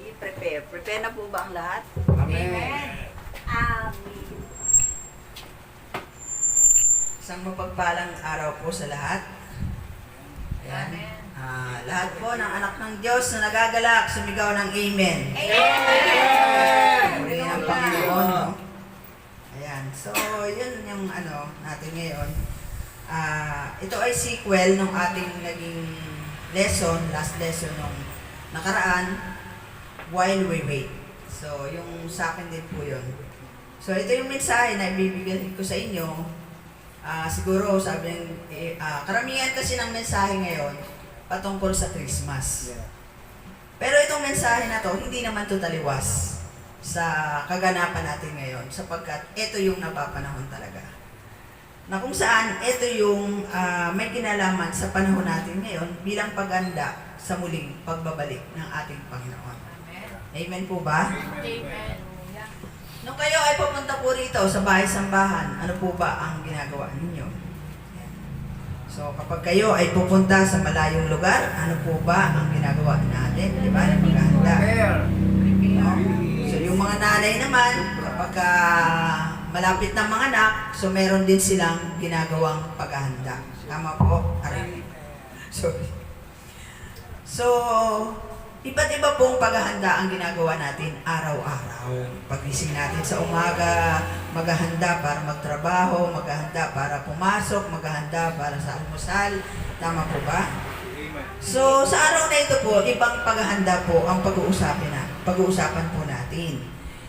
i-prepare. Prepare na po ba ang lahat? Amen. Amen. Isang mapagpalang araw po sa lahat. Ayan. Lahat po ng anak ng Diyos na nagagalak, sumigaw ng Amen. Amen. Purihin ang Panginoon. No? Ayan. So, yun yung natin ngayon. Ito ay sequel ng ating naging lesson, last lesson nung nakaraan, while we wait. So, yung sa akin din po yun. So, ito yung mensahe na ibibigay ko sa inyo. Siguro, sabi ng, karamihan kasi ng mensahe ngayon patungkol sa Christmas. Pero itong mensahe na to, hindi naman to taliwas sa kaganapan natin ngayon sapagkat ito yung napapanahon talaga. Na kung saan, ito yung may kinalaman sa panahon natin ngayon bilang paghanda sa muling pagbabalik ng ating Panginoon. Amen po ba? Amen. Nung kayo ay pupunta po rito sa bahay-sambahan, ano po ba ang ginagawa ninyo? So, kapag kayo ay pupunta sa malayong lugar, ano po ba ang ginagawa natin? Di ba? Paghahanda. No? So, yung mga nanay naman, kapag malapit ng mga anak, so meron din silang ginagawang paghahanda. Tama po? Aray. So, iba't iba pong paghahanda ang ginagawa natin araw-araw. Pagising natin sa umaga, maghahanda para magtrabaho, maghahanda para pumasok, maghahanda para sa almusal. Tama po ba? So, sa araw na ito po, ibang paghahanda po ang pag-uusapan po natin.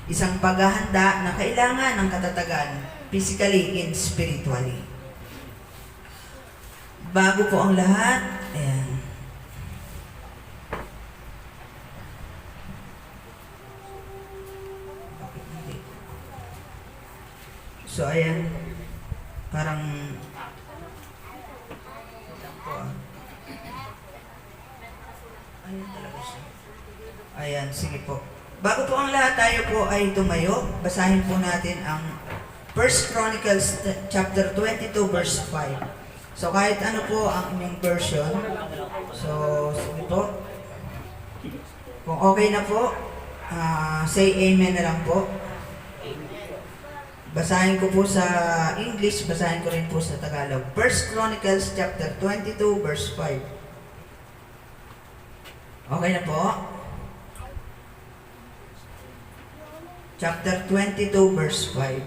Isang paghahanda na kailangan ng katatagan, physically and spiritually. Bago po ang lahat, ayan. So, ayan. Parang ayan talaga siya. Ayan, sige po. Bago po ang lahat, tayo po ay tumayo. Basahin po natin ang 1 Chronicles chapter 22 verse 5. So kahit ano po ang inyong version. So sige po. Kung okay na po, say amen na lang po. Basahin ko po sa English, basahin ko rin po sa Tagalog. 1 Chronicles chapter 22 verse 5. Okay na po? Chapter 22 verse 5.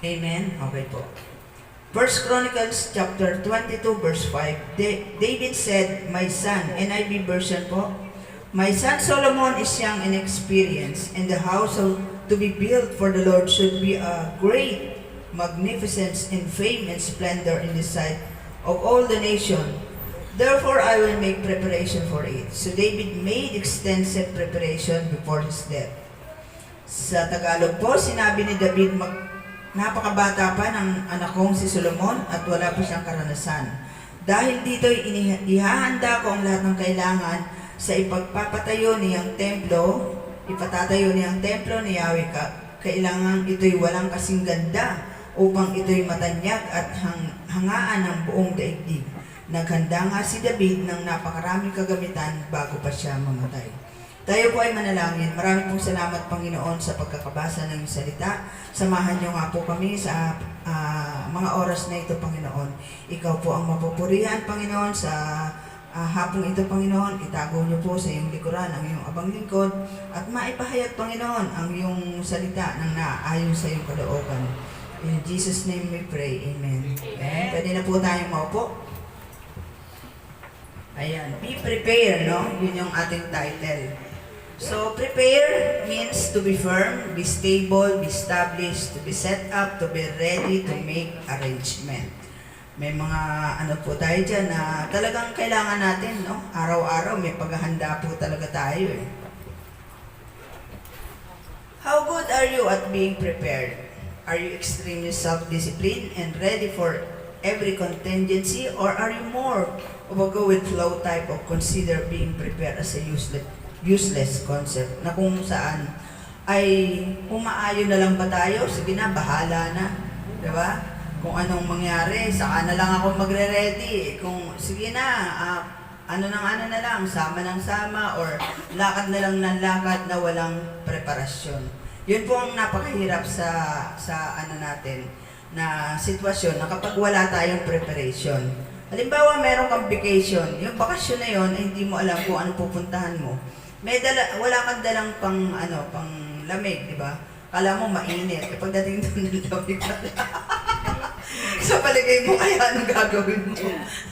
Amen? Okay po. 1 Chronicles chapter 22 verse 5. David said, "My son," NIV version po, "My son Solomon is young and experienced, and the house to be built for the Lord should be a great magnificence and fame and splendor in the sight of all the nation. Therefore I will make preparation for it." So David made extensive preparation before his death. Sa Tagalog po, sinabi ni David, napakabata pa ng anak kong si Solomon at wala pa siyang karanasan. Dahil dito ihahanda ko ang lahat ng kailangan sa ipagpapatayo niyang templo, ipatatayo niyang templo ni Yahweh. Kailangan ito'y walang kasing ganda upang ito'y matanyag at hangaan ng buong daigdig. Naghanda nga si David ng napakaraming kagamitan bago pa siya mamatay. Tayo po ay manalangin. Maraming pong salamat, Panginoon, sa pagkakabasa ng iyong salita. Samahan niyo nga po kami sa mga oras na ito, Panginoon. Ikaw po ang mapupurihan, Panginoon, sa hapong ito, Panginoon. Itago niyo po sa iyong likuran ang iyong abang lingkod at maipahayag, Panginoon, ang iyong salita ng naayon sa iyong kalooban. In Jesus' name we pray. Amen. Amen. Pwede na po tayong maupo. Ayan. Be prepared, no? Yun yung ating title. So, prepare means to be firm, be stable, be established, to be set up, to be ready to make arrangement. May mga po tayo dyan na talagang kailangan natin, no? Araw-araw may paghahanda po talaga tayo, eh. How good are you at being prepared? Are you extremely self-disciplined and ready for every contingency, or are you more of a go-with-flow type of consider being prepared as a useless concept na kung saan ay umaayon na lang ba tayo? Sige na, bahala na. Diba? kung anong mangyari, saka na lang ako magre-ready. Kung sige na, ano na lang, sama ng sama, or lakad na lang ng lakad na walang preparasyon. Yun po ang napakahirap sa ano natin, na sitwasyon na kapag wala tayong preparation. Halimbawa, meron kang vacation, yung bakasyon na yun, ay hindi mo alam kung ano pupuntahan mo. Wala kang dalang pang lamig, di ba? Kala mo mainit, eh pagdating doon ng lamig sa paligay mo, kaya anong gagawin mo?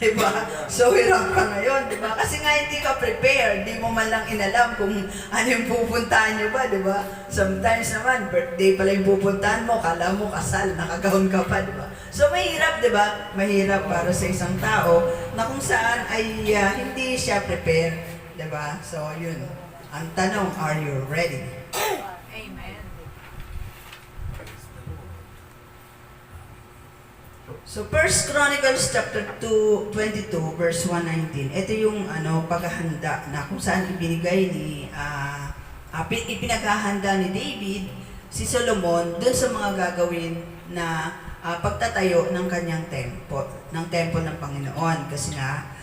Diba? So, hirap ka ngayon, diba? Kasi nga hindi ka prepared, di mo man lang inalam kung ano yung pupuntahan nyo ba, diba? Sometimes naman, birthday pala yung pupuntahan mo, kala mo kasal, nakagawin ka pa, diba? So, mahirap, diba? Mahirap para sa isang tao na kung saan ay hindi siya prepared, diba? So, yun. Ang tanong, are you ready? Amen. So, 1 Chronicles chapter 22, verse 119. Ito yung paghahanda na kung saan ibinigay ipinaghahanda ni David si Solomon dun sa mga gagawin na pagtatayo ng kanyang temple ng Panginoon. Kasi nga,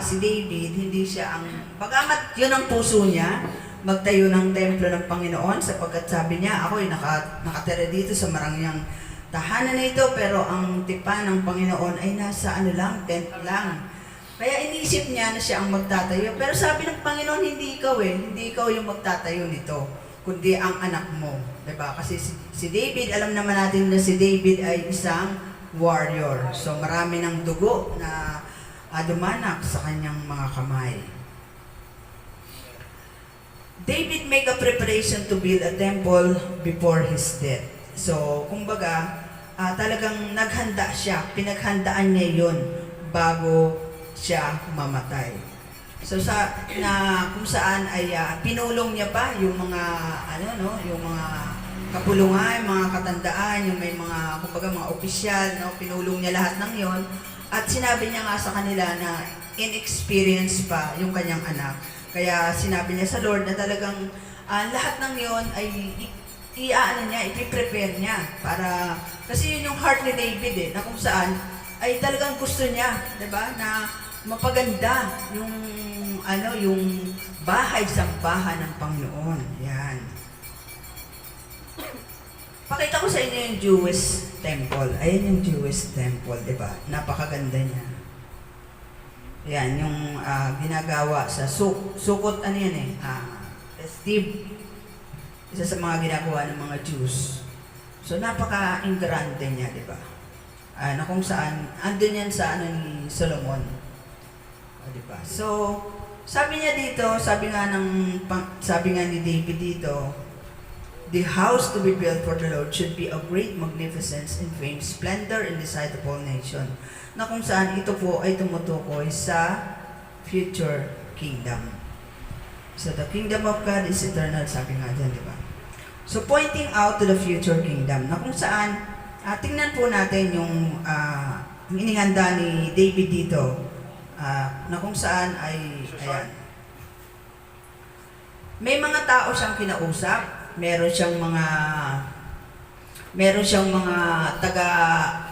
si David, hindi siya bagamat yun ang puso niya, magtayo ng templo ng Panginoon, sapagkat sabi niya, ako'y nakatira dito sa marangyang tahanan na ito, pero ang tipan ng Panginoon ay nasa tent lang. Kaya inisip niya na siya ang magtatayo. Pero sabi ng Panginoon, hindi ikaw hindi ikaw yung magtatayo nito, kundi ang anak mo. Diba? Kasi si David, alam naman natin na si David ay isang warrior. So marami ng dugo na dumanak sa kanyang mga kamay. David make a preparation to build a temple before his death. So, kumbaga, talagang naghanda siya, pinaghandaan niya yun bago siya mamatay. So, kung saan ay pinulong niya pa yung mga, yung mga kapulungan, mga katandaan, yung may mga, kumbaga, mga opisyal, pinulong niya lahat ng yon. At sinabi niya nga sa kanila na inexperience pa yung kanyang anak. Kaya sinabi niya sa Lord na talagang lahat ng yon ay ipiprepare niya para, kasi yun yung heart ni David na kung saan ay talagang gusto niya, 'di ba? Na mapaganda yung bahay-sambahan ng Panginoon. Yan. Pakita ko sa inyo yung Jewish temple. Ayan yung Jewish temple, 'di ba? Napakaganda niya. Yan yung ginagawa sa Sukkot, festive. Isa sa mga ginagawa ng mga Jews. So, napaka-ingrande niya, di ba? Na kung saan, andun yan sa ni Solomon. Di ba? So, sabi niya dito, sabi nga ni David dito, the house to be built for the Lord should be of great magnificence and fame, splendor in the sight of all nations. Na kung saan ito po ay tumutukoy sa future kingdom. So, the kingdom of God is eternal, sabi nga dyan, di ba? So, pointing out to the future kingdom, na kung saan, tingnan po natin yung inihanda ni David dito, na kung saan ay, ayan. May mga tao siyang kinausap, meron siyang mga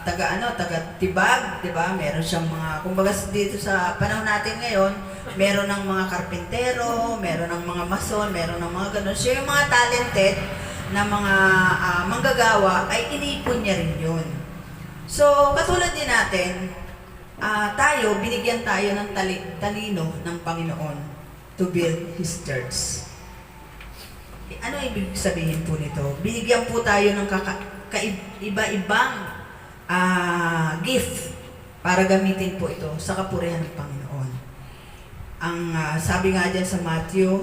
taga-tibag, di ba? Meron siyang mga, kumbaga dito sa panahon natin ngayon, meron ng mga karpintero, meron ng mga mason, meron ng mga ganun. So yung mga talented na mga manggagawa ay inipon niya rin yun. So katulad din natin, binigyan tayo ng talino ng Panginoon to build His church. Ano ibig sabihin po nito? Binigyan po tayo ng iba-ibang gift para gamitin po ito sa kapurihan ng Panginoon. Ang sabi nga dyan sa Matthew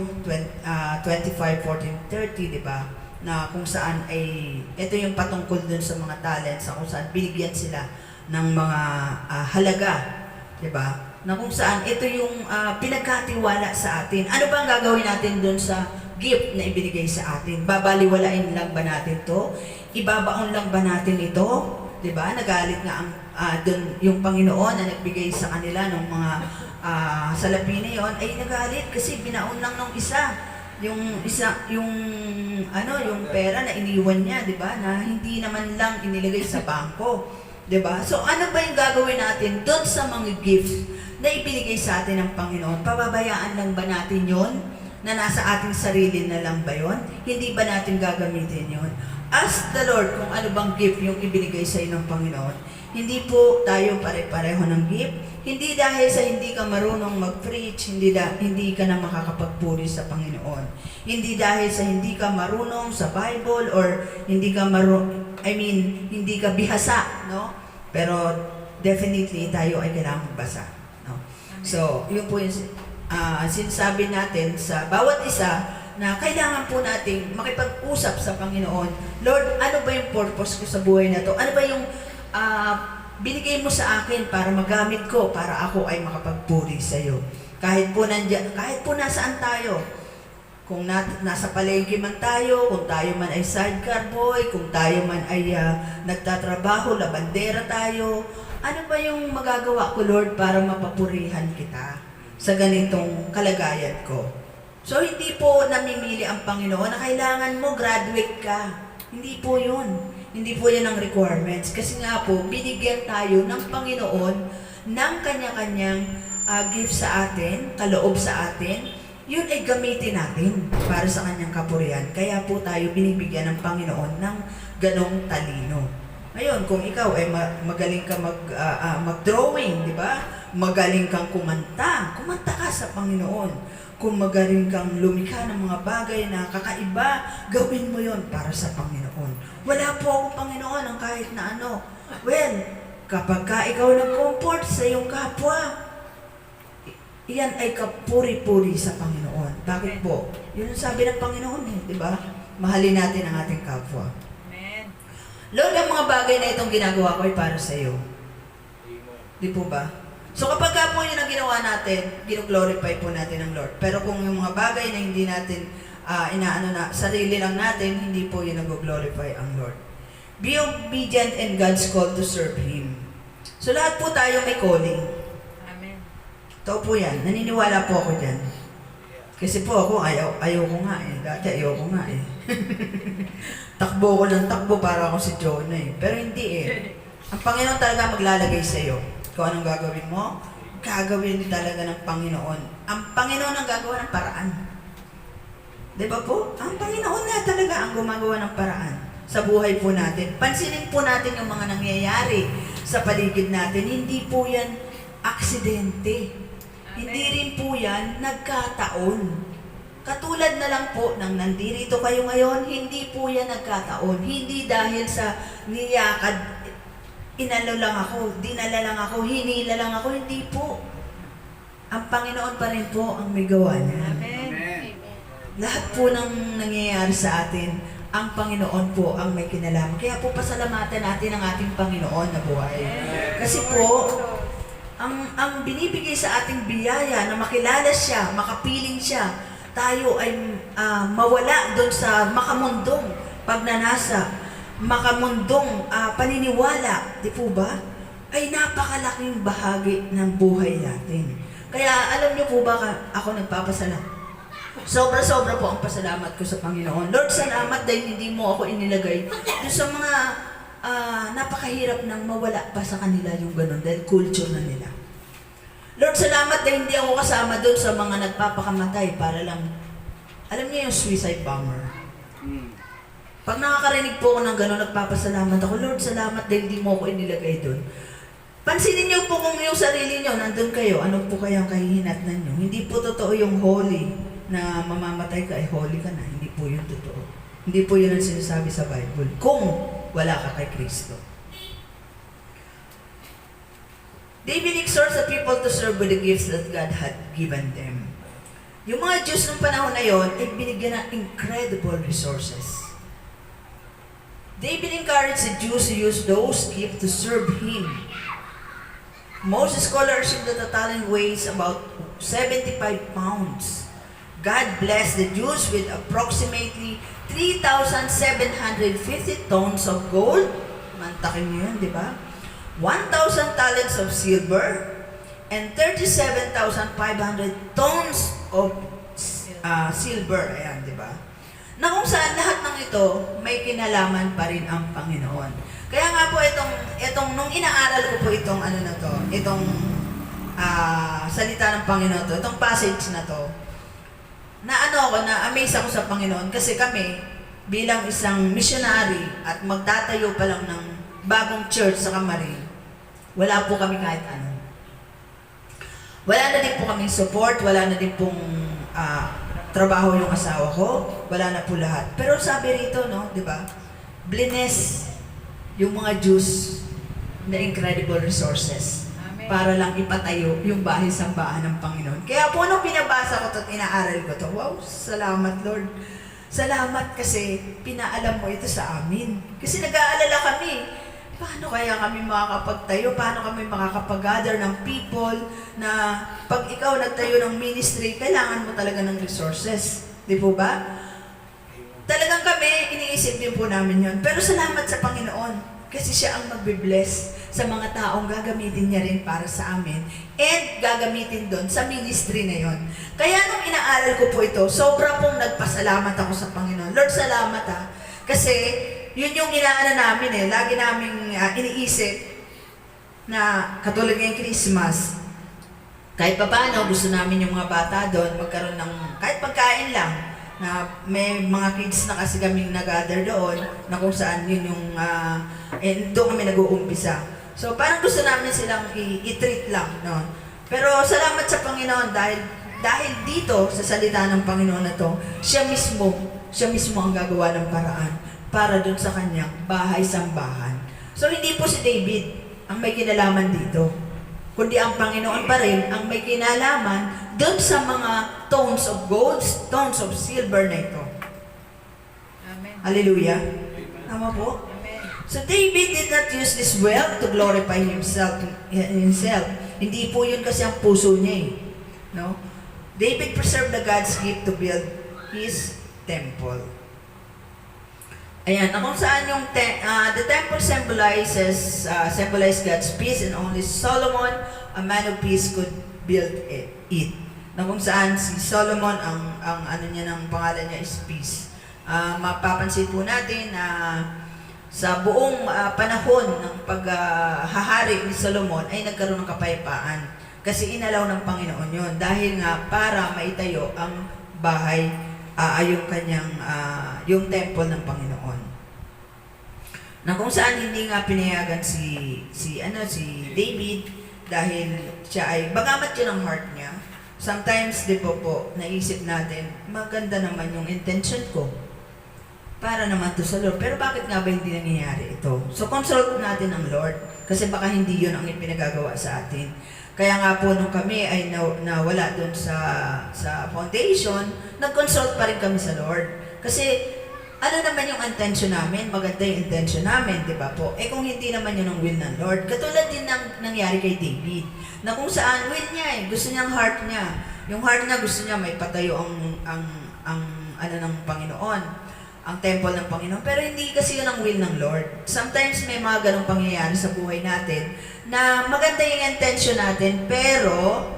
25:14-30, di ba? Na kung saan ay, ito yung patungkol dun sa mga talents, kung saan binigyan sila ng mga halaga, di ba? Na kung saan ito yung pinagkatiwala sa atin. Ano ba ang gagawin natin dun sa gift na ibinigay sa atin? Babaliwalain lang ba natin to? Ibabaon lang ba natin ito? Diba? Nagalit nga dun yung Panginoon na nagbigay sa kanila ng mga salapi na yon, ay nagalit kasi binaon lang ng isa. Yung pera na iniwan niya, diba? Na hindi naman lang inilagay sa bangko. 'Diba? So ano ba yung gagawin natin doon sa mga gifts na ibinigay sa atin ng Panginoon? Pababayaan lang ba natin yon? Na nasa ating sarili na lang ba yon? Hindi ba natin gagamitin yon? Ask the Lord kung ano bang gift yung ibinigay sa iyo ng Panginoon. Hindi po tayo pare-pareho ng gift. Hindi dahil sa hindi ka marunong mag-preach, hindi ka na makakapagpuri sa Panginoon. Hindi dahil sa hindi ka marunong sa Bible or hindi ka hindi ka bihasa, no? Pero definitely tayo ay kailangang magbasa, no? So, yun po yung sinasabi natin sa bawat isa na kailangan po nating makipag-usap sa Panginoon. Lord, ano ba yung purpose ko sa buhay na to? Ano ba yung binigay mo sa akin para magamit ko, para ako ay makapagpuri sa iyo? Kahit po nasaan tayo, kung nasa palengke man tayo, kung tayo man ay sidecar boy, kung tayo man ay nagtatrabaho, labandera tayo, ano ba yung magagawa ko, Lord, para mapapurihan kita sa ganitong kalagayan ko? So, hindi po namimili ang Panginoon na kailangan mo graduate ka. Hindi po yun. Hindi po yan ang requirements. Kasi nga po, binigyan tayo ng Panginoon ng kanya-kanyang gift sa atin, kaloob sa atin. Yun ay gamitin natin para sa kanyang kapurihan. Kaya po tayo binibigyan ng Panginoon ng ganong talino. Ngayon, kung ikaw ay magaling ka mag-drawing, di ba? Magaling kang kumanta ka sa Panginoon. Kung magaling kang lumikha ng mga bagay na kakaiba, gawin mo yon para sa Panginoon. Wala po akong Panginoon ang kahit na ano. Well, kapag ikaw nag-comfort sa iyong kapwa, iyan ay kapuri-puri sa Panginoon. Bakit po? Yun ang sabi ng Panginoon di ba? Mahalin natin ang ating kapwa. Amen. Lord, ang mga bagay na itong ginagawa ko ay para sa iyo. Di po ba? So kapag po yun ang ginawa natin, gino-glorify po natin ang Lord. Pero kung yung mga bagay na hindi natin sarili lang natin, hindi po yun nag-glorify ang Lord. Be obedient in God's call to serve Him. So lahat po tayo may calling. Amen. Ito po yan. Naniniwala po ako dyan. Kasi po ako, ayaw ko nga Dati ayaw ko nga Takbo ko ng takbo para ako si Jonah Pero hindi Ang Panginoon talaga maglalagay sa iyo. Kung anong gagawin mo, gagawin talaga ng Panginoon. Ang Panginoon ang gagawa ng paraan. Diba po? Ang Panginoon nga talaga ang gumagawa ng paraan sa buhay po natin. Pansinin po natin yung mga nangyayari sa paligid natin. Hindi po yan aksidente. Hindi rin po yan nagkataon. Katulad na lang po nang nandirito kayo ngayon, hindi po yan nagkataon. Hindi dahil sa niyakad, inalo lang ako, dinala lang ako, hinila lang ako, hindi po. Ang Panginoon pa rin po ang may gawa niya. Amen. Lahat po ng nangyayari sa atin, ang Panginoon po ang may kinalaman. Kaya po pasalamatan natin ang ating Panginoon na buhay. Kasi po, ang binibigay sa ating biyaya na makilala siya, makapiling siya, tayo ay mawala doon sa makamundong pagnanasa, makamundong paniniwala, di po ba? Ay napakalaking bahagi ng buhay natin. Kaya alam niyo po ba ako nagpapasalamat? Sobra-sobra po ang pasalamat ko sa Panginoon. Lord, salamat dahil hindi mo ako inilagay doon sa mga napakahirap nang mawala pa sa kanila yung ganun dahil culture na nila. Lord, salamat dahil hindi ako kasama doon sa mga nagpapakamatay para lang, alam niyo yung suicide bomber. Pag nakakarinig po ako ng gano'n, nagpapasalamat ako, Lord, salamat dahil hindi mo ako inilagay doon. Pansinin niyo po kung yung sarili niyo, nandun kayo, ano po kayang kahihinatnan niyo. Hindi po totoo yung holy na mamamatay ka, ay holy ka na. Hindi po yun totoo. Hindi po yun ang sinasabi sa Bible. Kung wala ka kay Kristo. David exhorts the people to serve with the gifts that God had given them. Yung mga Diyos ng panahon na yon ay binigyan ng incredible resources. David encouraged the Jews to use those gifts to serve Him. Most scholars think that the talent weighs about 75 pounds. God blessed the Jews with approximately 3,750 tons of gold. Mantakin niyo yun, di ba? 1,000 talents of silver and 37,500 tons of silver. Ayan, di ba? Na kung saan lahat ng ito, may kinalaman pa rin ang Panginoon. Kaya nga po itong nung inaaral ko po itong ano na to, itong salita ng Panginoon to, itong passage na to, na-amaze ako sa Panginoon kasi kami, bilang isang missionary at magtatayo pa lang ng bagong church sa Kamarin, wala po kami kahit ano. Wala na din po kaming support, wala na din pong trabaho yung asawa ko, wala na po lahat. Pero sabi rito, no, di ba? Bless yung mga Jews na incredible resources Amen. para lang ipatayo yung bahay-sambahan ng Panginoon. Kaya po nung binabasa ko ito at inaaral ko ito, wow, salamat Lord. Salamat kasi pinaalam mo ito sa amin. Kasi nag-aalala kami, paano kaya kami makakapagtayo? Paano kami makakapag-gather ng people na pag ikaw nagtayo ng ministry, kailangan mo talaga ng resources. Di po ba? Talagang kami, iniisip din po namin yon. Pero salamat sa Panginoon. Kasi siya ang magbe-bless sa mga taong gagamitin niya rin para sa amin and gagamitin doon sa ministry na yon. Kaya nung inaaral ko po ito, sobra pong nagpasalamat ako sa Panginoon. Lord, salamat ha. Kasi yun yung inaano namin eh. Lagi naming iniisip na katulad ngayong Christmas, kahit pa paano, gusto namin yung mga bata doon magkaroon ng kahit pagkain lang, na may mga kids na kasi kaming nag-gather doon na kung saan yun yung doon kami nag-uumpisa. So parang gusto namin silang i-treat lang, no? Pero salamat sa Panginoon dahil dito sa salita ng Panginoon na to, siya mismo ang gagawa ng paraan para doon sa kanyang bahay-sambahan. So hindi po si David ang may kinalaman dito, kundi ang Panginoon pa rin ang may kinalaman doon sa mga tones of gold, tones of silver na ito. Amen. Hallelujah. Tama po? Amen. So David did not use this wealth to glorify himself. Hindi po yun kasi ang puso niya eh. No? David preserved the God's gift to build his temple. Ayan, na kung saan yung the temple symbolizes God's peace, and only Solomon, a man of peace, could build it. Na kung saan si Solomon, ang ano niya ng pangalan niya is peace. Mapapansin po natin na sa buong panahon ng paghahari ni Solomon ay nagkaroon ng kapayapaan. Kasi inalaw ng Panginoon yun. Dahil nga para maitayo ang bahay, yung kanyang, yung temple ng Panginoon. Na kung saan hindi nga pinayagan si David dahil siya ay, bagamat yun ang heart niya, sometimes, di po, naisip natin, maganda naman yung intention ko para naman to sa Lord. Pero bakit nga ba hindi nangyayari ito? So, consult natin ang Lord kasi baka hindi yun ang ipinagagawa sa atin. Kaya nga po nung kami ay nawala doon sa foundation, nag-consult pa rin kami sa Lord. Kasi ano naman yung intention namin? Maganda yung intention namin, di ba po? Eh kung hindi naman yun ang will ng Lord, katulad din ng nangyari kay David, na kung saan will niya gusto niya ang heart niya. Yung heart niya gusto niya may patayo ang ano ng Panginoon, ang temple ng Panginoon. Pero hindi kasi yun ang will ng Lord. Sometimes may mga ganong pangyayari sa buhay natin na maganda yung intention natin, pero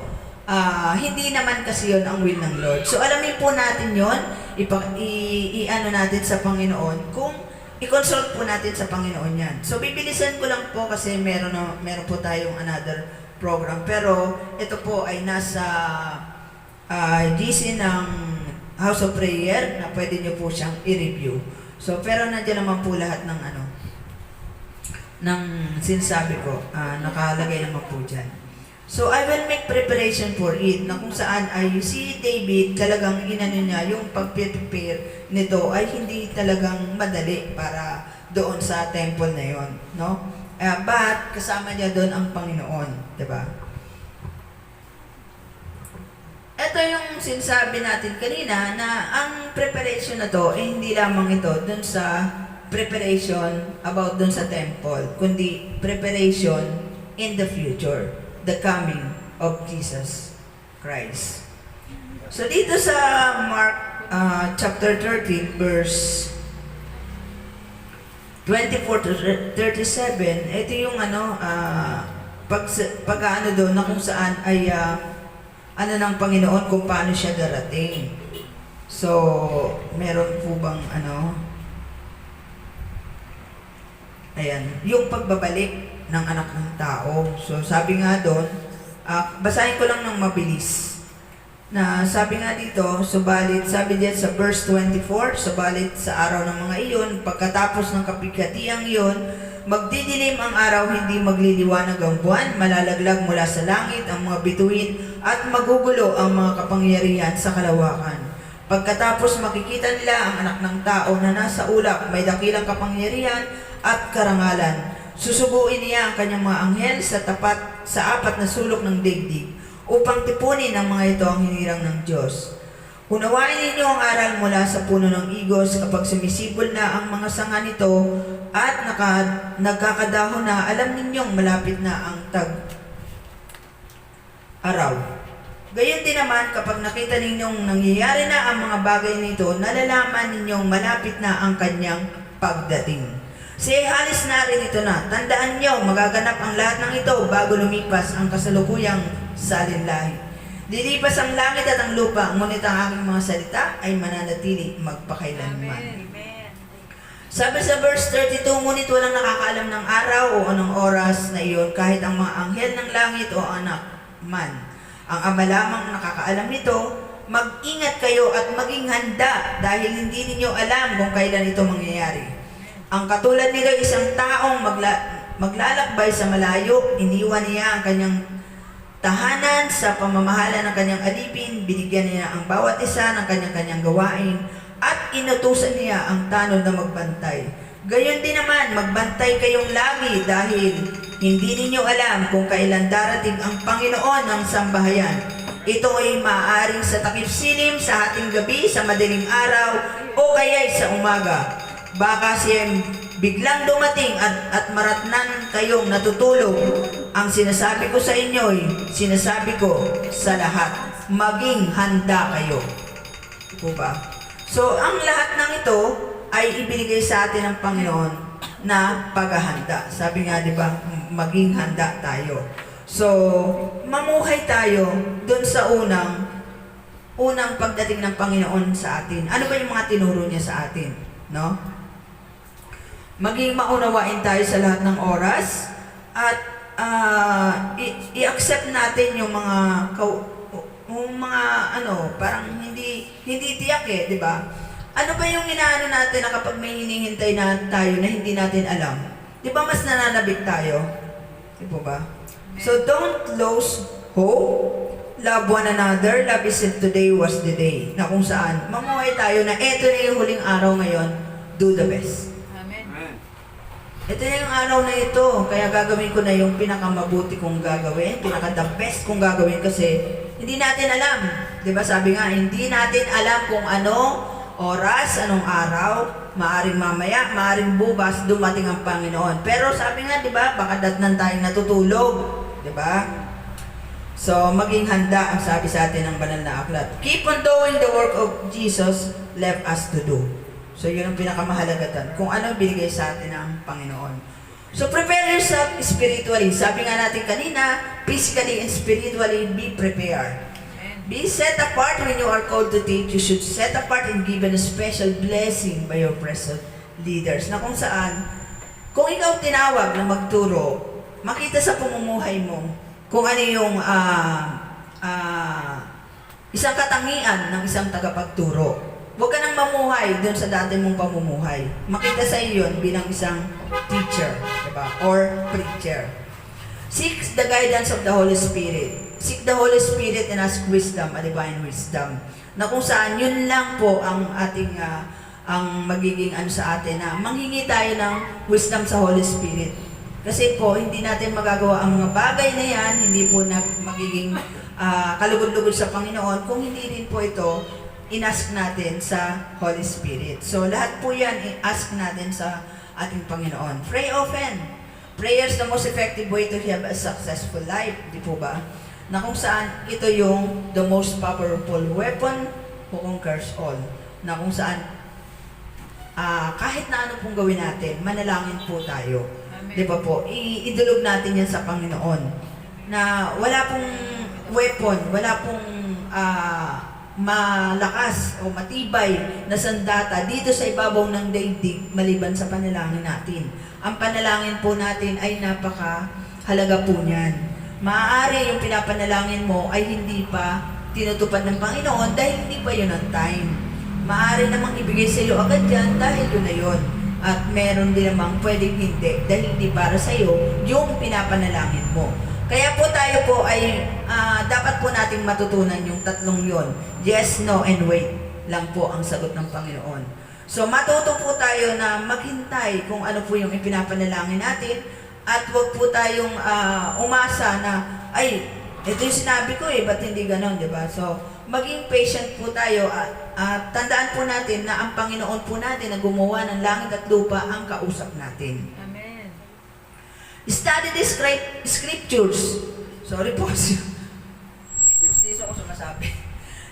hindi naman kasi yun ang will ng Lord. So alamin po natin yun, i-ano natin sa Panginoon, kung i-consult po natin sa Panginoon yan. So bibilisan ko lang po kasi meron po tayong another program. Pero ito po ay nasa GC ng House of Prayer na pwede nyo po siyang i-review. So pero nandiyan naman po lahat ng ng sinasabi ko, nakalagay naman po dyan. So, I will make preparation for it, na kung saan ay si David talagang inano niya, yung pag-prepare nito ay hindi talagang madali para doon sa temple na yon, no? But, kasama niya doon ang Panginoon, di ba? Ito yung sinasabi natin kanina na ang preparation na to, eh hindi lamang ito doon sa preparation about doon sa temple, kundi preparation in the future. The coming of Jesus Christ. So dito sa Mark chapter 13 verse 24 to 37, ito yung pag doon na kung saan ay ng Panginoon kung paano siya darating. So meron po bang Ayan, yung pagbabalik ng anak ng tao. So sabi nga doon, basahin ko lang ng mabilis. Na sabi nga dito, subalit, sabi diyan sa verse 24, subalit sa araw ng mga iyon, pagkatapos ng kapigatiang iyon, magdidilim ang araw, hindi magliliwanag ang buwan, malalaglag mula sa langit ang mga bituin, at magugulo ang mga kapangyarihan sa kalawakan. Pagkatapos makikita nila ang anak ng tao na nasa ulap, may dakilang kapangyarihan at karangalan. Susubuin niya ang kanyang mga anghel sa apat na sulok ng daigdig, upang tipunin ng mga ito ang hinirang ng Diyos. Unawain ninyo ang aral mula sa puno ng igos kapag sumisibol na ang mga sanga nito at nagkakadahon na, alam ninyong malapit na ang tag-araw. Gayon din naman kapag nakita ninyong nangyayari na ang mga bagay nito, nalalaman ninyong malapit na ang kanyang pagdating. Halis na rin ito na. Tandaan niyo, magaganap ang lahat ng ito bago lumipas ang kasalukuyang salinlahi. Lilipas ang langit at ang lupa, ngunit ang aking mga salita ay mananatili magpakailanman. Amen. Sabi sa verse 32, ngunit walang nakakaalam ng araw o anong oras na iyon, kahit ang mga anghel ng langit o anak man. Ang Ama lamang nakakaalam nito. Mag-ingat kayo at maging handa dahil hindi ninyo alam kung kailan ito mangyayari. Ang katulad nito, isang taong maglalakbay sa malayo, iniwan niya ang kanyang tahanan sa pamamahala ng kanyang alipin, binigyan niya ang bawat isa ng kanyang gawain, at inutusan niya ang tanod na magbantay. Gayon din naman, magbantay kayong lagi dahil hindi ninyo alam kung kailan darating ang Panginoon ng sambahayan. Ito ay maaaring sa takip silim, sa hating gabi, sa madaling araw, o kaya'y sa umaga. Baka siya'y biglang dumating at maratnan kayong natutulog. Ang sinasabi ko sa inyo'y sinasabi ko sa lahat, maging handa kayo. Po ba? So, ang lahat ng ito ay ibinigay sa atin ng Panginoon na paghahanda. Sabi nga, di ba, maging handa tayo. So, mamuhay tayo doon sa unang pagdating ng Panginoon sa atin. Ano ba yung mga tinuro niya sa atin? No? Maging maunawain tayo sa lahat ng oras at i-accept natin yung mga parang hindi tiyak eh, di ba? Ano ba yung inaano natin na kapag may hinihintay na tayo na hindi natin alam? Di ba mas nananabik tayo? Di ba? So don't lose hope. Love one another. Love is if today was the day. Na kung saan, mamuhay tayo na eto na yung huling araw ngayon, do the best. Ito na yung araw na ito, kaya gagawin ko na yung pinakamabuti kong gagawin, pinaka-the best kong gagawin kasi hindi natin alam. Di ba sabi nga, hindi natin alam kung ano, oras, anong araw, maaring mamaya, maaring bukas, dumating ang Panginoon. Pero sabi nga, di ba, baka datnan tayong natutulog. Di ba? So, maging handa ang sabi sa atin ng banal na aklat. Keep on doing the work of Jesus left us to do. So, yun ang pinakamahalagatan. Kung ano binigay sa atin ng Panginoon. So, prepare yourself spiritually. Sabi nga natin kanina, physically and spiritually, be prepared. Be set apart when you are called to teach. You should set apart and given a special blessing by your present leaders. Na kung saan, kung ikaw tinawag na magturo, makita sa pamumuhay mo kung ano yung isang katangian ng isang tagapagturo. Huwag ka nang mamuhay doon sa dati mong pamumuhay. Makita sa iyo yun bilang isang teacher, diba? Or preacher. Seek the guidance of the Holy Spirit. Seek the Holy Spirit and ask wisdom, a divine wisdom. Na kung saan, yun lang po ang ating, ang magiging sa atin na manghingi tayo ng wisdom sa Holy Spirit. Kasi po, hindi natin magagawa ang mga bagay na yan, hindi po magiging kalugod-lugod sa Panginoon, kung hindi rin po ito in-ask natin sa Holy Spirit. So, lahat po yan, i-ask natin sa ating Panginoon. Pray often. Prayer is the most effective way to have a successful life. Di po ba? Na kung saan, ito yung the most powerful weapon who conquers all. Na kung saan, kahit na ano pong gawin natin, manalangin po tayo. Amen. Di ba po? Idulog natin yan sa Panginoon. Na wala pong weapon, wala pong malakas o matibay na sandata dito sa ibabaw ng daigdig maliban sa panalangin natin. ang panalangin po natin ay napakahalaga po niyan. Maaari yung pinapanalangin mo ay hindi pa tinutupad ng Panginoon dahil hindi pa yun ang time. Maaari namang ibigay sa iyo agad yan dahil yun na yun. At meron din namang pwedeng hindi dahil hindi para sa iyo yung pinapanalangin mo. Kaya po tayo po ay dapat po nating matutunan yung tatlong yon. Yes, no, and wait lang po ang sagot ng Panginoon. So matuto po tayo na maghintay kung ano po yung ipinapanalangin natin at huwag po tayong umasa na, ay, ito yung sinabi ko ba't hindi ganon, di ba? So, maging patient po tayo at tandaan po natin na ang Panginoon po natin na gumawa ng langit at lupa ang kausap natin. Amen. Study the scriptures. Sorry po. Gusto ko sumasabi.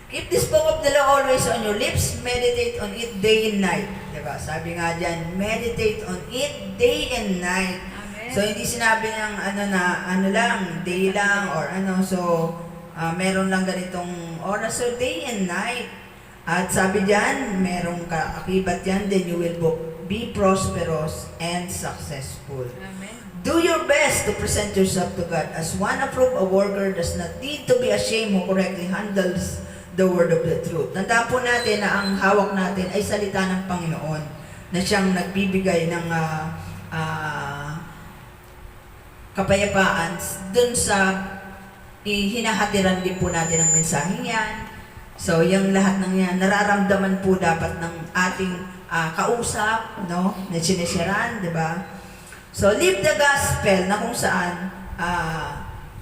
Keep this book of the law always on your lips. Meditate on it day and night. Diba? Sabi nga dyan, meditate on it day and night. Amen. So, hindi sinabi ng ano lang, day lang or ano. So, meron lang ganitong oras. So, day and night. At sabi dyan, merong kaakibat yan, then you will be prosperous and successful. Amen. Do your best to present yourself to God as one approved, a worker does not need to be ashamed who correctly handles the word of the truth. Tandaan po natin na ang hawak natin ay salita ng Panginoon na siyang nagbibigay ng kapayapaan dun sa hinahatiran din po natin ang mensaheng yan. So, yung lahat ng yan, nararamdaman po dapat ng ating kausap, no? Na sinisiran, di ba? So, live the gospel na kung saan,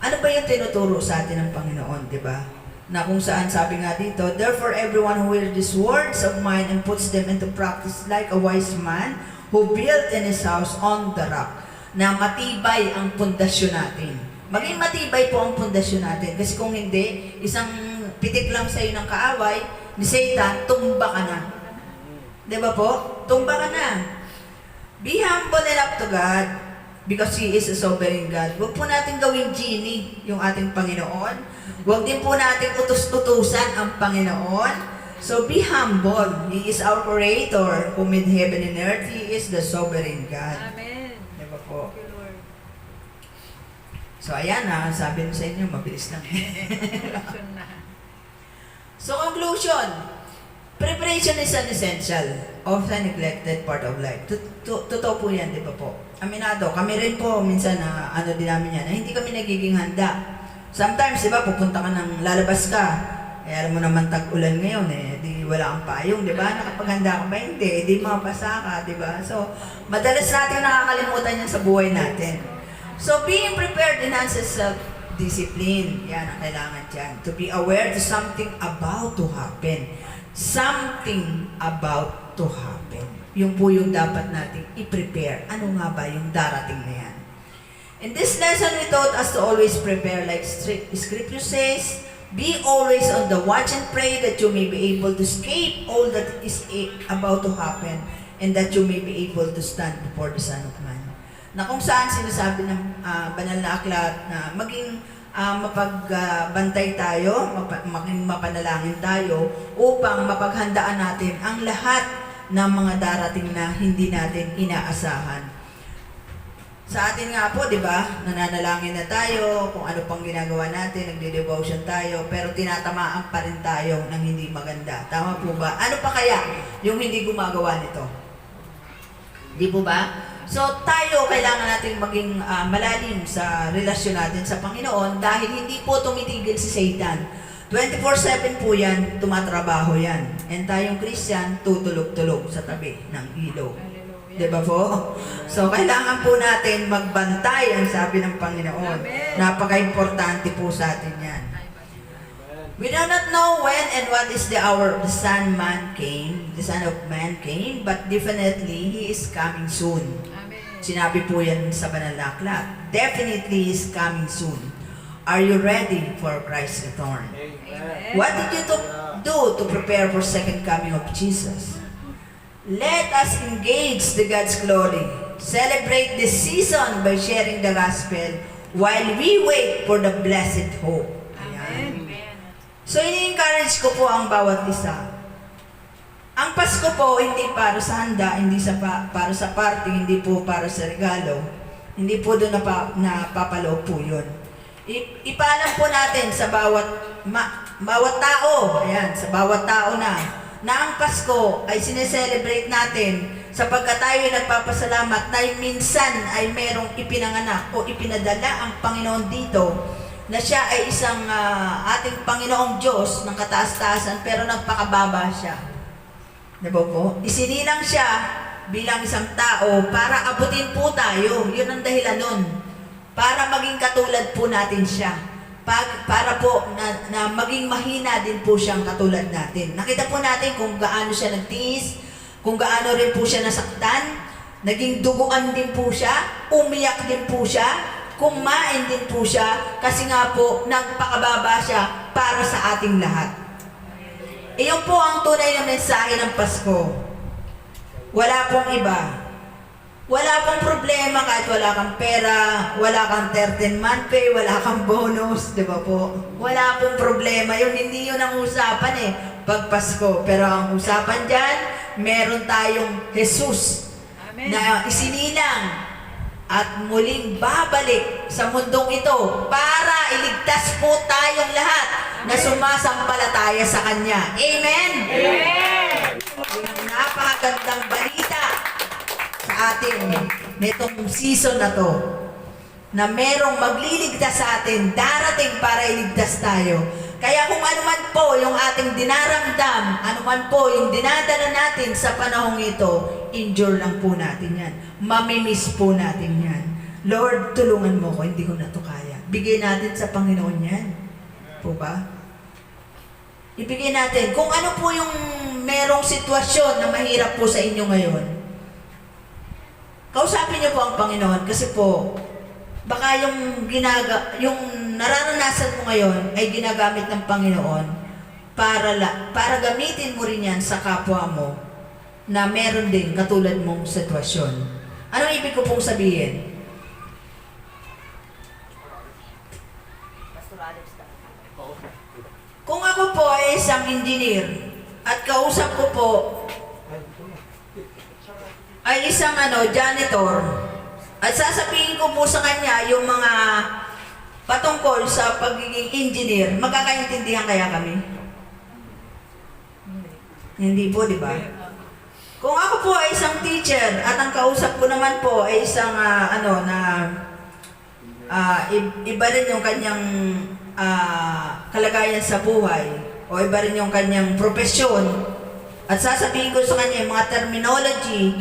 ano ba yung tinuturo sa atin ng Panginoon, di ba? Na kung saan sabi nga dito, therefore everyone who hears these words of mine and puts them into practice like a wise man who built in his house on the rock. Na matibay ang pundasyon natin. Maging matibay po ang pundasyon natin. Kasi kung hindi, isang pitik lang sa'yo ng kaaway, ni Satan, tumba ka na. Diba po? Tumba ka na. Be humble enough to God because He is a sovereign God. Huwag po natin gawing genie yung ating Panginoon. Huwag din po natin utos-utusan ang Panginoon. So be humble. He is our Creator who made heaven and earth. He is the sovereign God. Amen. Diba po? Thank you, Lord. So ayan sabi ko sa inyo, mabilis lang. Conclusion na. So conclusion, preparation is an essential, often neglected part of life. Totoo po yan, di ba po? Aminado, kami rin po minsan na din namin yan, na hindi kami nagiging handa. Sometimes, di ba, pupunta ka lalabas ka, alam mo naman tag-ulan ngayon di wala kang payong, di ba? Nakapaghanda ka ba? Hindi, di mapasa ka, di ba? So, madalas natin nakakalimutan yan sa buhay natin. So, being prepared enhances self-discipline. Yan ang kailangan dyan. To be aware to something about to happen. Something about to happen. Yung po yung dapat nating i-prepare. Ano nga ba yung darating na yan? In this lesson, we taught us to always prepare like Scripture says, be always on the watch and pray that you may be able to escape all that is about to happen and that you may be able to stand before the Son of Man. Na kung saan sinasabi ng banal na aklat na maging mapagbantay tayo, maging mapanalangin tayo upang mapaghandaan natin ang lahat ng mga darating na hindi natin inaasahan. Sa atin nga po, di ba, nananalangin na tayo, kung ano pang ginagawa natin, nagde-devotion tayo, pero tinatamaan pa rin tayo ng hindi maganda. Tama po ba? Ano pa kaya yung hindi gumagawa nito? Di po ba? So tayo, kailangan natin maging malalim sa relasyon natin sa Panginoon dahil hindi po tumitigil si Satan. 24/7 po yan, tumatrabaho yan. And tayong Christian, tutulog-tulog sa tabi ng ilaw. Diba po? So, kailangan po natin magbantay ang sabi ng Panginoon. Amen. Napaka-importante po sa atin yan. We do not know when and what is the hour of the Son of Man came, but definitely He is coming soon. Amen. Sinabi po yan sa banal na aklat. Definitely He is coming soon. Are you ready for Christ's return? Amen. What did you do to prepare for second coming of Jesus? Let us engage the God's glory. Celebrate this season by sharing the gospel while we wait for the blessed hope. Amen. So, ini-encourage ko po ang bawat isa Ang Pasko po, hindi para sa handa, hindi para sa party, hindi po para sa regalo. Hindi po doon napapaloob po yun. Ipaalam po natin sa bawat tao, ayan, sa bawat tao na ang Pasko ay sineselebrate natin sapagkat tayo ay nagpapasalamat na minsan ay merong ipinanganak o ipinadala ang Panginoon dito na siya ay isang ating Panginoong Diyos ng kataas-taasan pero nagpakababa siya. Diba po? Isinilang siya bilang isang tao para abutin po tayo. Yun ang dahilan nun. Para maging katulad po natin siya. Para po na maging mahina din po siyang katulad natin. Nakita po natin kung gaano siya nagtiis, kung gaano rin po siya nasaktan, naging duguan din po siya, umiyak din po siya, kumain din po siya, kasi nga po nagpakababa siya para sa ating lahat. Iyon po ang tunay na mensahe ng Pasko. Wala pong iba. Wala pong problema kahit wala kang pera, wala kang 13-month pay, wala kang bonus, di ba po? Wala pong problema yun. Hindi yun ang usapan pag Pasko. Pero ang usapan dyan, meron tayong Jesus Amen. na isinilang at muling babalik sa mundong ito para iligtas po tayong lahat na sumasampalataya sa Kanya. Amen? Amen. Napakagandang balita sa atin nitong season na to na merong magliligtas sa atin, darating para iligtas tayo. Kaya kung anuman po yung ating dinaramdam, anuman po yung dinadala natin sa panahong ito, endure lang po natin yan. Mamimiss po natin yan. Lord, tulungan mo ko, hindi ko na to kaya. Bigay natin sa Panginoon yan. Po ba? Ibigay natin. Kung ano po yung merong sitwasyon na mahirap po sa inyo ngayon, kausapin niyo po ang Panginoon kasi po, baka yung nararanasan mo ngayon ay ginagamit ng Panginoon para gamitin mo rin yan sa kapwa mo na meron din katulad mong sitwasyon. Anong ibig ko pong sabihin? Kung ako po ay isang engineer at kausap ko po ay isang janitor at sasabihin ko po sa kanya yung mga patungkol sa pagiging engineer, magkakaintindihan kaya kami? Hindi po, di ba? Kung ako po ay isang teacher at ang kausap ko naman po ay isang iba rin yung kanyang kalagayan sa buhay o iba rin yung kanyang profesyon at sasabihin ko sa kanya yung mga terminology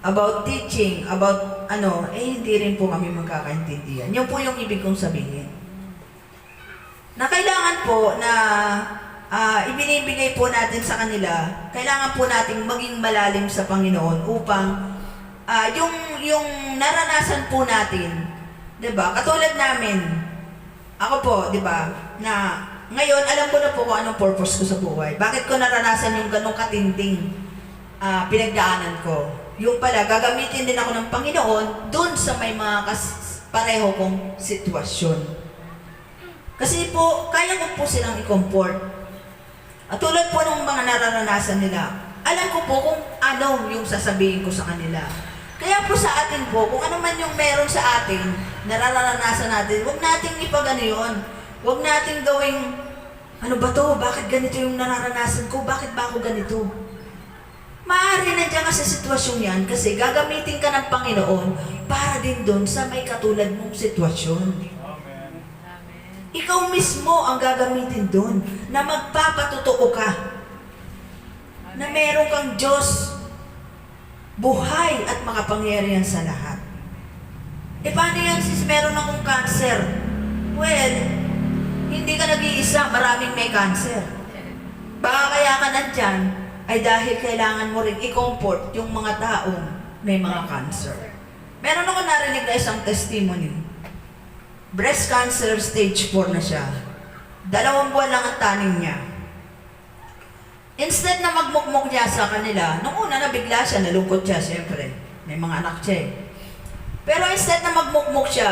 about teaching, about hindi rin po kami magkakaintindihan. Yun po yung ibig kong sabihin. Na kailangan po na ibinibigay po natin sa kanila, kailangan po nating maging malalim sa Panginoon upang yung naranasan po natin, 'di ba? Katulad namin, ako po, 'di ba, na ngayon alam ko na po kung anong purpose ko sa buhay. Bakit ko naranasan yung ganong katinding pinagdaanan ko? Yung pala, gagamitin din ako ng Panginoon dun sa may mga pareho kong sitwasyon. Kasi po, kaya ko po silang i-comfort. At tulad po ng mga nararanasan nila, alam ko po kung ano yung sasabihin ko sa kanila. Kaya po sa atin po, kung ano man yung meron sa atin, nararanasan natin, huwag nating yun. Huwag nating gawing, ano ba to? Bakit ganito yung nararanasan ko? Bakit ba ako ganito? Maaari nandiyan ka sa sitwasyon yan kasi gagamitin ka ng Panginoon para din doon sa may katulad mong sitwasyon. Amen. Ikaw mismo ang gagamitin doon na magpapatotoo ka na meron kang Diyos, buhay at makapangyarihan sa lahat. E paano yan sis meron akong cancer? Well, hindi ka nag-iisa, maraming may cancer. Baka kaya ka nandyan ay dahil kailangan mo rin i-comfort yung mga taong may mga cancer. Meron ako narinig na isang testimony. Breast cancer, stage 4 na siya. 2 buwan lang ang tanim niya. Instead na magmukmuk niya sa kanila, nung una nabigla siya, nalungkot siya, siyempre. May mga anak siya Pero instead na magmukmuk siya,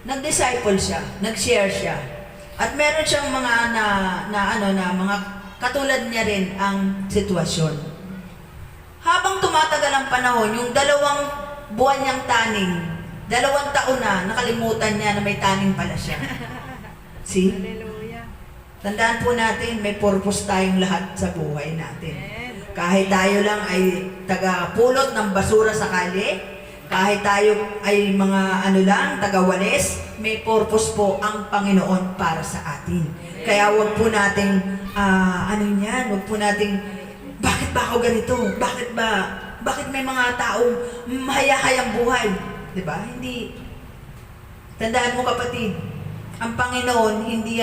nag-disciple siya, nag-share siya. At meron siyang mga mga katulad niya rin ang sitwasyon. Habang tumatagal ang panahon, yung 2 buwan niyang taning, 2 taon na, nakalimutan niya na may taning pala siya. See? Hallelujah. Tandaan po natin, may purpose tayong lahat sa buhay natin. Amen. Kahit tayo lang ay taga-pulot ng basura sa kalye, kahit tayo ay mga taga-walis, may purpose po ang Panginoon para sa atin. Kaya wag po nating, wag po nating, bakit ba ako ganito? Bakit may mga taong mahaya-hayang buhay? Diba? Hindi. Tandaan mo kapatid, ang Panginoon, hindi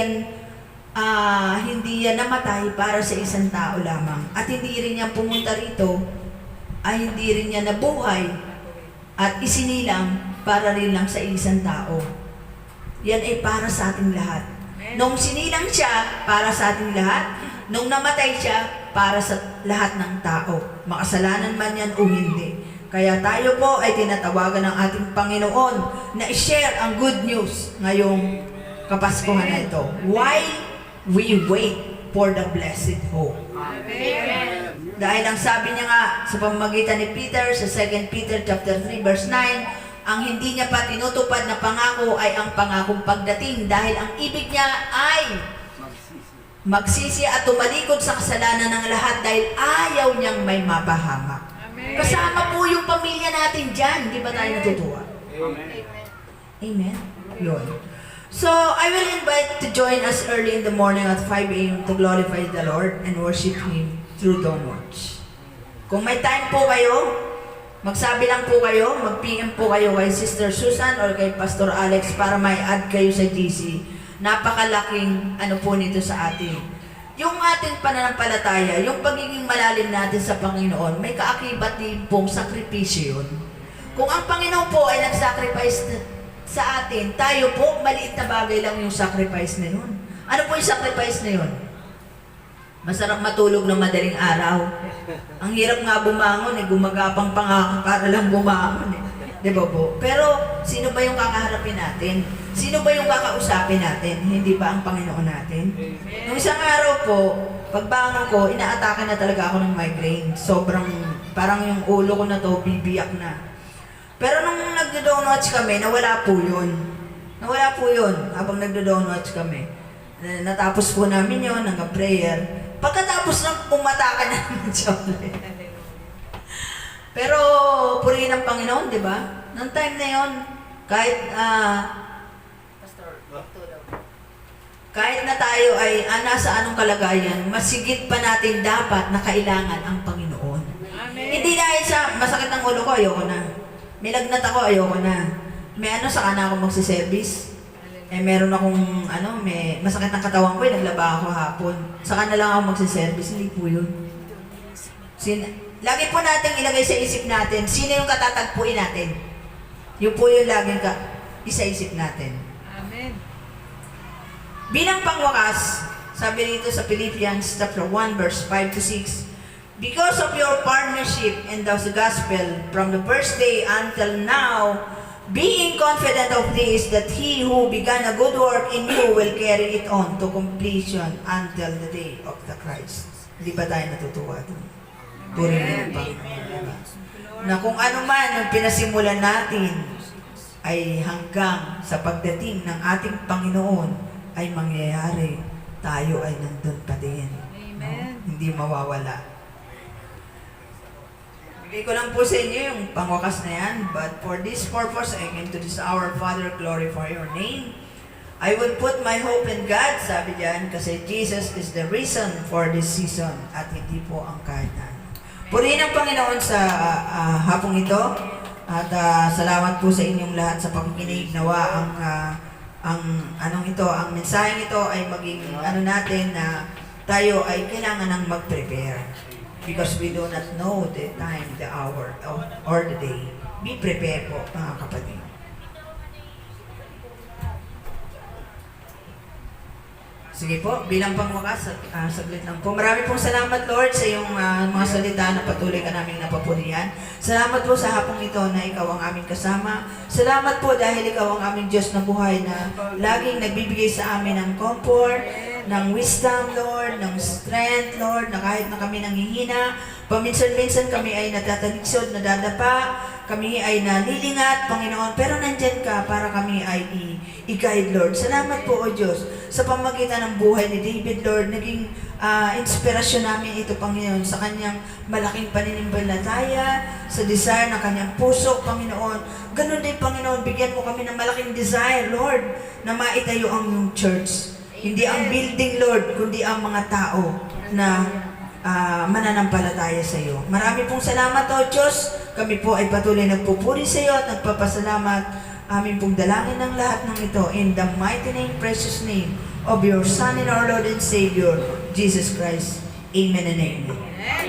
yan namatay para sa isang tao lamang. At hindi rin niya pumunta rito, ay hindi rin niya nabuhay at isinilang para rin lang sa isang tao. Yan ay para sa ating lahat. Nung sinilang siya, para sa ating lahat. Nung namatay siya, para sa lahat ng tao. Makasalanan man yan o hindi. Kaya tayo po ay tinatawagan ng ating Panginoon na i-share ang good news ngayong Kapaskuhan na ito. Why we wait for the blessed hope. Amen. Dahil ang sabi niya nga sa pamamagitan ni Peter sa 2 Peter chapter 3 verse 9, ang hindi niya pa tinutupad na pangako ay ang pangakong pagdating dahil ang ibig niya ay magsisi at tumalikod sa kasalanan ng lahat dahil ayaw niyang may mapahamak. Amen. Kasama po yung pamilya natin dyan. Di ba tayo natutuwa? Amen. Amen? Yun. So, I will invite to join us early in the morning at 5 a.m. to glorify the Lord and worship Him through dawn watch. Kung may time po kayo, magsabi lang po kayo, mag-PM po kayo kay Sister Susan or kay Pastor Alex para may add kayo sa GC. Napakalaking po nito sa atin. Yung ating pananampalataya, yung pagiging malalim natin sa Panginoon, may kaakibat din pong sakripisyo yun. Kung ang Panginoon po ay nag-sacrifice sa atin, tayo po, maliit na bagay lang yung sacrifice na yun. Ano po yung sacrifice na yun? Masarap matulog ng madaling araw. Ang hirap nga bumangon, gumagapang pa nga ako para lang bumangon. Di ba po? Pero, sino ba yung kakaharapin natin? Sino ba yung kakausapin natin? Hindi ba ang Panginoon natin? Nung isang araw po, pagbangon ko, inaatake na talaga ako ng migraine. Sobrang, parang yung ulo ko na to, bibiyak na. Pero nung nagdo-dawn watch kami, nawala po yun. Nawala po yun habang nagdo-dawn watch kami. Natapos po namin yun, hanggang prayer. Pagkatapos ng pumataka na naman siya ulit. Pero purihin ang Panginoon, di ba? Nung time na yun, kahit na tayo ay nasa anong kalagayan, masigit pa natin dapat na kailangan ang Panginoon. Amen. Hindi dahil sa masakit ang ulo ko, ayoko na. May lagnat ako, ayoko na. May saka na ako magsiservice. Meron akong, may masakit ang katawan ko, naglaba ako hapon. Saka na lang ako magsiservice, hindi po yun. Lagi po natin ilagay sa isip natin, sino yung katatagpuin natin? Yun po yung laging isa-isip natin. Amen. Bilang pangwakas, sabi rito sa Philippians chapter 1 verse 5 to 6, because of your partnership in the gospel from the first day until now, being confident of this, that He who began a good work in you will carry it on to completion until the day of the Christ. Hindi ba tayo natutuwa doon? Purihin ang Panginoon. Na kung ano man ang pinasimulan natin ay hanggang sa pagdating ng ating Panginoon ay mangyayari, tayo ay nandun pa din. Amen. Hindi mawawala. Bigay ko lang po sa inyo yung pangwakas na yan. But for this purpose, I came to this hour, Father, glorify your name. I will put my hope in God, sabi diyan, kasi Jesus is the reason for this season at hindi po ang kahit ano. Purihin ang Panginoon sa hapong ito at salamat po sa inyong lahat sa pakikinig. Nawa ang mensaheng ito ay maging natin na tayo ay kailangan ng mag-prepare. Because we do not know the time, the hour, or the day. Be prepared po, mga kapatid. Sige po, bilang pangwakas, saglit lang po. Marami pong salamat, Lord, sa iyong mga salita na patuloy ka naming napapurihan. Salamat po sa hapong ito na ikaw ang aming kasama. Salamat po dahil ikaw ang aming Diyos na buhay na laging nagbibigay sa amin ng comfort, ng wisdom, Lord, ng strength, Lord, na kahit na kami nanghihina, paminsan-minsan kami ay natatalikod, nadadapa, kami ay nalilingat, Panginoon, pero nandyan ka para kami ay i-guide, Lord. Salamat po, O Diyos, sa pamagitan ng buhay ni David, Lord, naging inspirasyon namin ito, Panginoon, sa kanyang malaking paninimpalataya, sa desire ng kanyang puso, Panginoon. Ganun din, Panginoon, bigyan mo kami ng malaking desire, Lord, na maitayo ang iyong church. Hindi ang building, Lord, kundi ang mga tao na mananampalataya sa iyo. Marami pong salamat, O Diyos. Kami po ay patuloy nagpupuri sa iyo at nagpapasalamat. Amin pong dalangin ng lahat ng ito in the mighty name, precious name of your Son and our Lord and Savior, Jesus Christ. Amen and amen.